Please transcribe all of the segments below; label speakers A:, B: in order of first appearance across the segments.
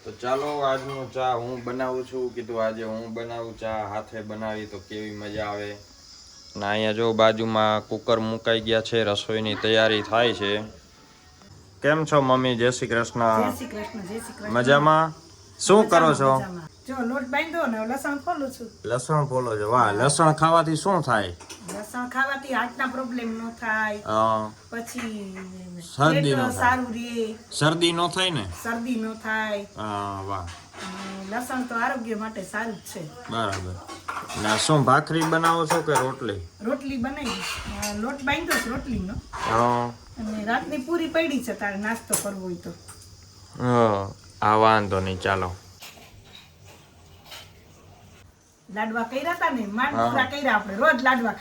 A: તો ચાલો આજનો ચા હું બનાવું છું. કીધું આજે હું બનાવું ચા, હાથે બનાવી તો કેવી મજા આવે. અને અહીંયા જો બાજુમાં કુકર મુકાઈ ગયા છે, રસોઈની તૈયારી થાય છે. કેમ છો મમ્મી? જય શ્રી કૃષ્ણ.
B: જય શ્રી કૃષ્ણ. જય શ્રી કૃષ્ણ.
A: મજામાં? શું કરો છો?
B: જો લોટ બાંધ્યો ને લસણ ફોલું છું.
A: લસણ ફોલો છો? વાહ, લસણ ખાવાથી શું થાય?
B: લસણ ખાવાથી હાર્ટના પ્રોબ્લેમ ન થાય, પછી
A: શરદી નો થાય,
B: સારું રહે,
A: શરદી નો થાય ને,
B: શરદી ન થાય.
A: વાહ,
B: લસણ તો આરોગ્ય માટે સારું જ છે.
A: બરાબર. ના શું ભાખરી બનાવો છો કે રોટલી?
B: રોટલી બનાવી, લોટ બાંધ્યો છે રોટલીનો. અને રાતની પૂરી પડી છે, તારે નાસ્તો કરવો હોય તો.
A: આ વાંધો નહીં, ચાલો.
B: લાડવા કર્યા હતા ને, માંડપુરા કર્યા. આપણે રોજ લાડવા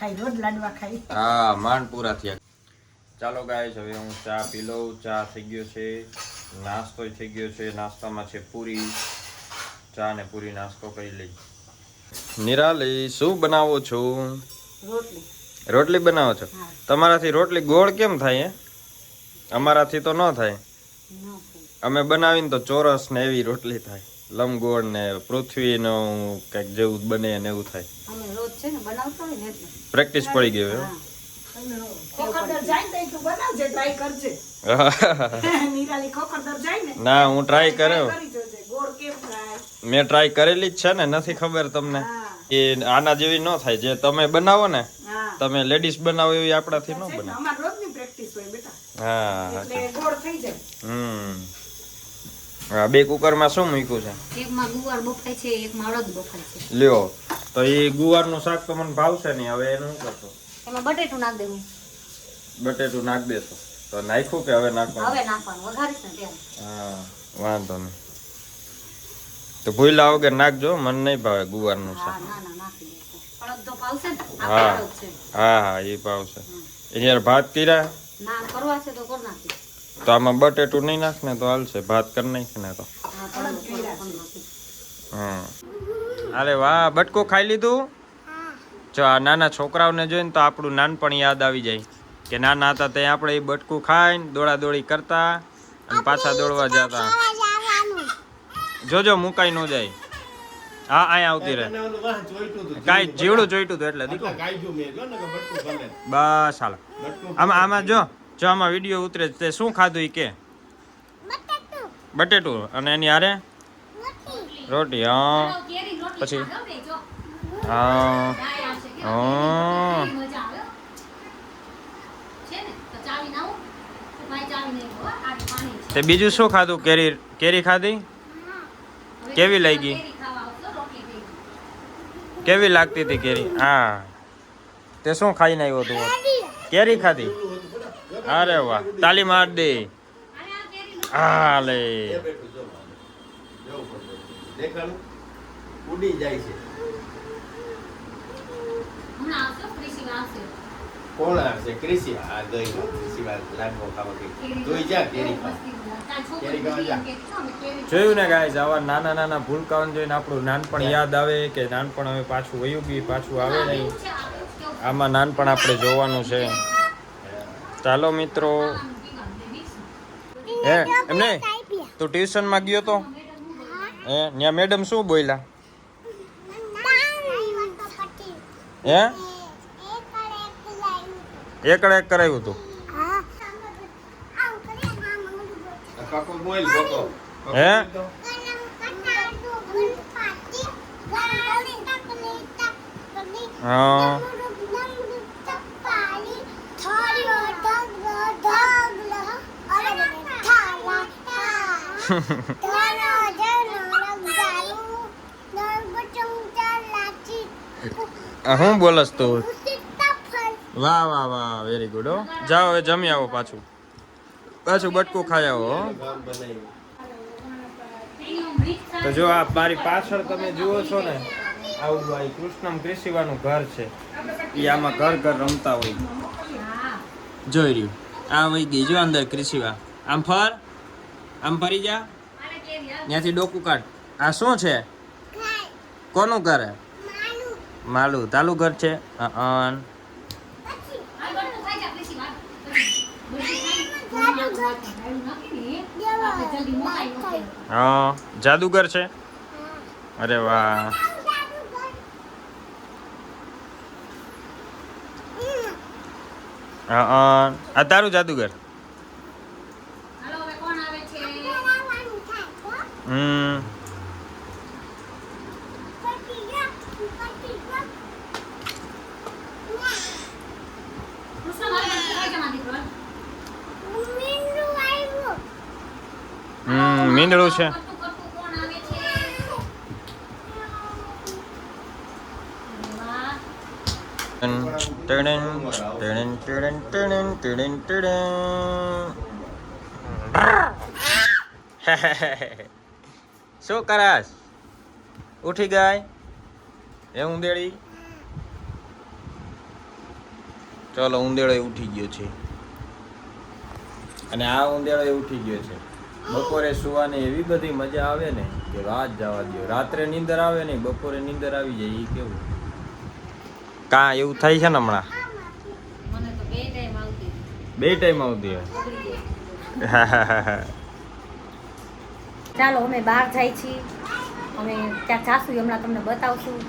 B: ખાઈ.
A: હા, માંડપુરા થયા. ચાલો ગાઈસ, હવે હું ચા પી લઉં. ચા થઈ ગયો છે, નાસ્તો થઈ ગયો છે. નાસ્તામાં છે પૂરી. ચા ને પૂરી નાસ્તો કરી લઈ. નિરાલી, શું બનાવો છો? રોટલી બનાવો છો? તમારાથી રોટલી ગોળ કેમ થાય? અમારાથી તો ન થાય. અમે બનાવીને તો ચોરસ ને એવી રોટલી થાય, લંબગોળ ને પૃથ્વીનો કંઈક જેવું બને ને એવું થાય. પ્રેક્ટિસ પડી ગઈ હવે. ના, હું ટ્રાય કર્યો. મેં ટ્રાય કરેલી જ છે ને, નથી ખબર તમને? એ આના જેવી ન થાય. જે તમે બનાવો ને, તમે લેડીઝ બનાવો એવી આપણાથી ન બને. હા, બે કુકરમાં શું મૂક્યું છે?
C: એકમાં ગુવાર બફાય છે, એકમાં અડદ બફાય છે.
A: લ્યો, તો એ ગુવારનું શાક તો મને ભાવશે નહીં. હવે એનું શું કરશો?
C: એમાં બટેટું નાખ દેવું.
A: બટેટું નાખ દેશો? તો નાખ્યું કે હવે નાખવાનું?
C: હવે નાખવાનું, વઘારીશ ને ત્યારે.
A: હા, વાંધો નહીં. તો ભૂલા વગર નાખજો, મને નહીં ભાવે ગુવારનું શાક.
C: ના નાખી દેશું. અડદ તો ભાવશે ને?
A: હા
C: અડદ છે.
A: હા, એ ભાવશે. એ ભાત કર્યા?
C: ના, કરવા છે તો કર નાખી.
A: તો આમાં બટેટું નહીં નાખ ને તો હાલશે. ભાત કરી નાખ ને તો. અરે વાહ, બટકું ખાઈ લીધું? જો આ નાના છોકરાઓને જોઈને તો આપણું નાનપણ યાદ આવી જાય કે નાના હતા ત્યાં આપણે એ બટકું ખાઈને દોડા દોડી કરતા અને પાછા દોડવા જતા. જોજો મુકાઈ ન જાય. હા, અહીંયા આવતી રહે. કાંઈ જીવડું જોઈતું હતું એટલે દીકરો. બસ હાલો. આમાં જો આમાં વિડીયો ઉતરે તે શું ખાધું એ કે? બટેટું અને એની હારે રોટી. હા, પછી હા. તે બીજું શું ખાધું? કેરી ખાધી? કેવી લાગી? કેવી લાગતી હતી કેરી? હા, તે શું ખાઈને આવ્યો તું? કેરી ખાધી? અરે વાહ, તાલી માર દે. હા લે,
D: ઉડી જાય છે. કોણ આવશે? ક્રિશી. આ ગઈ ક્રિશી લાડવો ખાવા ગઈ. તું જા કેરી ખાવા જા.
A: જોયું ને ગાઈસ, આવા નાના નાના ભૂલકાઓને જોઈને આપણું નાનપણ યાદ આવે કે નાનપણ હવે પાછું વયું ગયું, પાછું આવે નહીં. આમાં નાનપણ આપણે જોવાનું છે. ચાલો મિત્રો. એમને તું ટ્યુશનમાં ગયો તો ત્યાં મેડમ શું બોલ્યા? એકડે એક કરાવ્યું તું? હે? હા. હું બોલસ તું? વાહ વાહ વાહ, વેરી ગુડ. હો, જાઓ હવે જમી આવો. પાછું બટકું ખાઈ આવો. તો જો આ મારી પાછળ તમે જુઓ છો ને, આવું આ કૃષ્ણમ ક્રિશીવાનું ઘર છે. એ આમાં ઘર રમતા હોય. જોઈ રહ્યું આ વહી ગઈ જો અંદર ક્રિશીવા. આમ ફરી જા, ત્યાંથી ડોકું કાઢ. આ શું છે? કોનું ઘર? માલું. તાલું ઘર છે.
C: આપણે જલ્દી મુકાય ન થાય.
A: હા જાદુગર છે. અરે વાહ. હા આ તારું જાદુગર.
C: હાલો હવે કોણ આવે છે? કૃષ્ણ મારે કઈ જમા દીકરો?
A: મીંદડું છે.
C: કટુ કટુ કોણ આવે છે? વાહ.
A: શું કરસ? ઉઠી ગઈ એ ઉંદેડી? ચલો ઉંદેડો ઉઠી ગયો છે અને આ ઉંદેડો ઉઠી ગયો છે. બપોરે સુવાની એવી બધી મજા આવે ને કે વાત જવા દો. રાત્રે નીંદર આવે ને બપોરે નીંદર આવી જાય. એ કેવું કા એવું થાય છે ને હમણાં?
C: મને તો બે ટાઈમ આવતી.
A: બે ટાઈમ આવતી હોય.
C: ચાલો અમે બહાર જાય છીએ. અમે ત્યાં જાશું હમણાં તમને બતાવશું.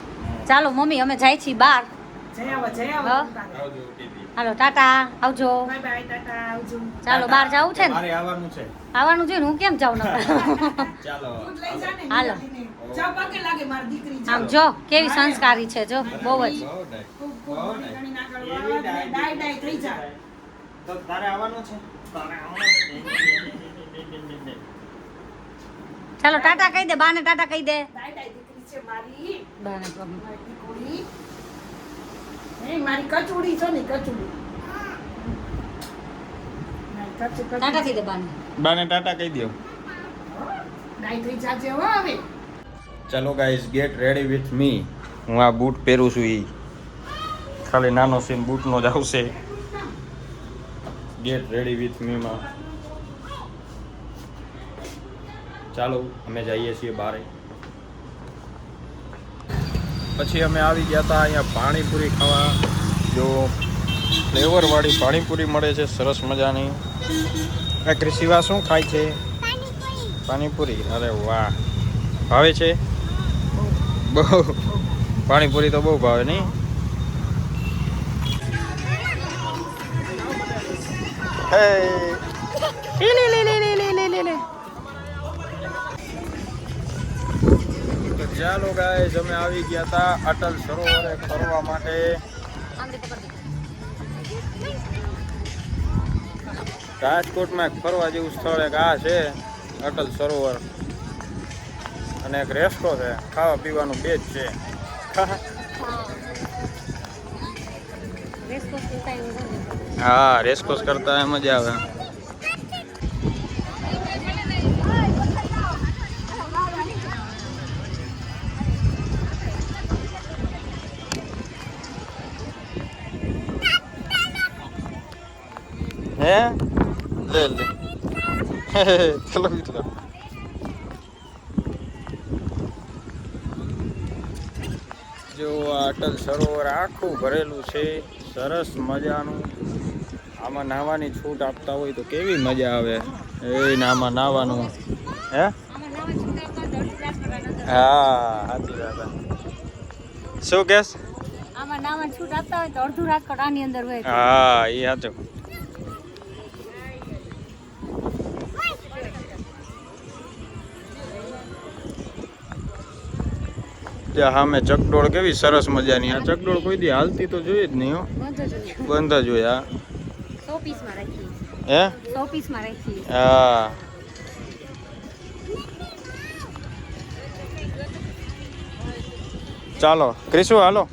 C: ચાલો મમ્મી અમે જાય છીએ બહાર.
B: જય આવો
C: હા. હાલો ટાટા આવજો.
B: બાય બાય ટાટા આવજો.
C: ચાલો બહાર જવું છે ને?
A: મારે આવવાનું છે.
C: આવવાનું છે ને હું કેમ જાઉં નકર?
A: ચાલો
B: દૂધ લઈ જા ને
C: હાલો.
B: નિરાલીને. ચા પાકે લાગે મારી દીકરી
C: આમ જો કેવી સંસ્કારી છે જો બહુ જ.
B: ખૂબ ખૂબ મોટી ઘણી ના કરવા ડાય ડાય થઈ જાય.
A: તો તારે આવવાનું છે.
C: ચાલો ટાટા કહી દે બાને ટાટા કહી દે.
B: ડાય ડાય દીકરી છે મારી
C: બાને
B: મારી દીકરી. એ મારી કચુડી છો ને કચુડી. મારી
C: ટાટા કહી દે બાને.
A: બાને ટાટા કહી દો.
B: ડાય થઈ જાજે હો હવે.
A: ચલો guys gate ready with me. હું આ બૂટ પહેરું છું. એ ખાલી નાનો સીન બૂટનો જ આવશે. ગેટ રેડી વિથ મી માં ચાલો અમે જઈએ છીએ બહાર. પછી અમે આવી ગયા હતા અહીંયા પાણીપુરી ખાવા. જો ફ્લેવરવાળી પાણીપુરી મળે છે સરસ મજાની. આ ક્રિશિવા શું ખાય છે? પાણીપુરી. અરે વાહ ભાવે છે બહુ. પાણીપુરી તો બહુ ભાવે નહીં? તો ચાલો ગાઈસ અમે આવી ગયા હતા અટલ સરોવરે ફરવા માટે. રાજકોટમાં એક ફરવા જેવું સ્થળ એક આ છે અટલ સરોવર. અને એક રેસ્ટો છે ખાવા પીવાનું બે જ છે. હા રેસકોર્સ કરતા મજા આવે. હે લે લે ચલો મિત્રો. જો આ અટલ સરોવર આખું ભરેલું છે સરસ મજાનું. આમાં નાહવાની છૂટ આપતા હોય તો કેવી મજા આવે. એ આમાં નાહવાનું હે? હા સાચી વાત. શું કેસ?
C: આમાં નામાં છૂટ આપતા હોય તો અડધું રાજકોટ આની અંદર હોય.
A: હા એ સાચું. ત્યાં સામે ચકડોળ કેવી સરસ મજાની. આ ચકડોળ કોઈ દી હાલતી તો જોઈએ જ નહીં હો. બંધ જ હોય. આ
C: 100 પીસમાં રાખીએ.
A: હે
C: 100 પીસમાં રાખીએ.
A: હા ચાલો ક્રિશુ હાલો.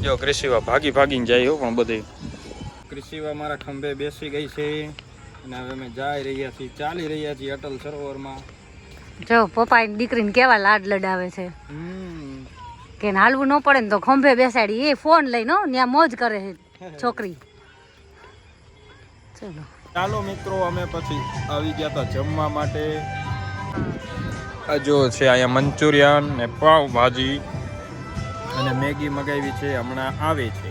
A: જો ક્રિશિવા ભાગીને જાય હો. પણ બધી ક્રિશિવા મારા ખંભે બેસી ગઈ છે અને હવે અમે જઈ રહ્યા છીએ ચાલી રહ્યા છીએ અટલ સરોવરમાં.
C: જો પપ્પા દીકરીને કેવા લાડ લડાવે છે કે હાલવું ન પડે ને તો ખંભે બેસાડી. એ ફોન લઈને ત્યાં મોજ કરે છે છોકરી. ચલો
A: ચાલો મિત્રો અમે પછી આવી ગયા હતા જમવા માટે. આ જો છે અહીંયા મંચુરિયન ને પાવ ભાજી અને મેગી મગાવી છે, હમણાં આવે છે.